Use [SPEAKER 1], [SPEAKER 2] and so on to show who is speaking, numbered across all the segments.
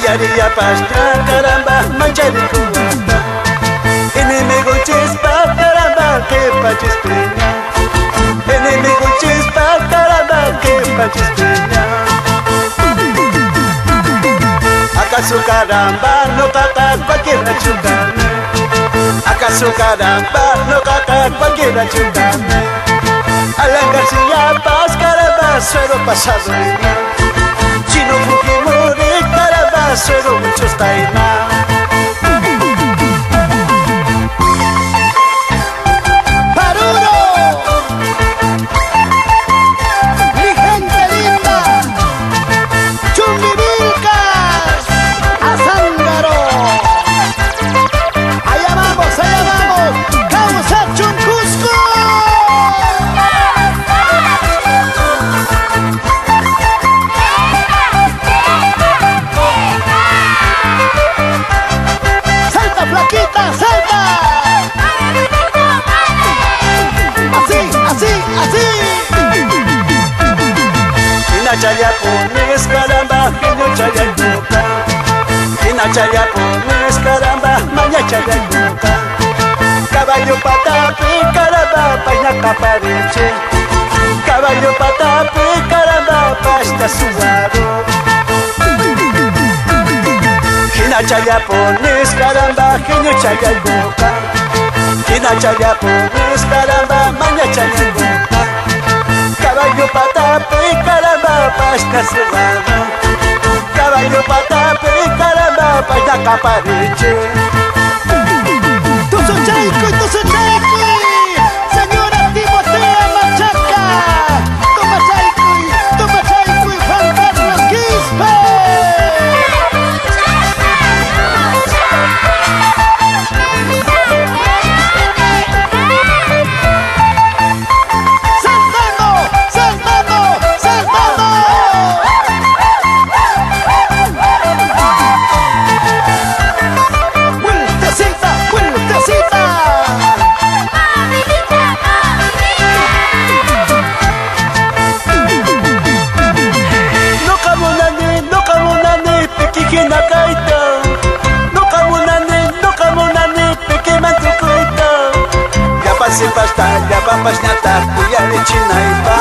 [SPEAKER 1] Mayaría pasta, caramba, mancharicuata. Enemigo chispa, caramba, que pachispeña. Enemigo chispa, caramba, que pachispeña. ¿Acaso caramba no caca cualquiera chutame? ¿Acaso caramba no caca cualquiera chutame? Alan García Paz, caramba, suero pasado y mal. Chino Fujimori, caramba, suero muchos taimá. Chayapones, caramba, genio chayacuca. Ina chayapones, caramba, maña chayacuca. Caballo patapi, caramba, paña capareche. Caballo patapi, caramba, pasta sudado. Ina chayapones, caramba, genio chayacuca. Ina chayapones, caramba, maña chayacuca. Caballo patapi, caramba, pasta cerrada. Caballo patapi, caramba, pasta capareche.
[SPEAKER 2] Tusuchaico, señora Timotea Machaca. Tomachaico y Juan Carlos Quispe.
[SPEAKER 1] Ya pampas nyata, kuyari chinaipa.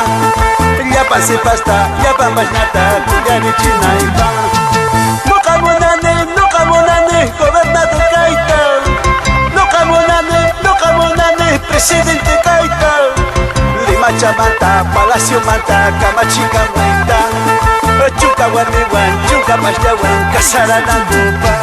[SPEAKER 1] Ya pase pasta, ya pampas nyata, kuyari chinaipa. No camonane, gobernador Caita. No camonane, presidente Caita. Lima Chamanta, Palacio Manta, Camachica Manta. Chuca Guardiwan, Chuca Masyawan, Casaranandupa.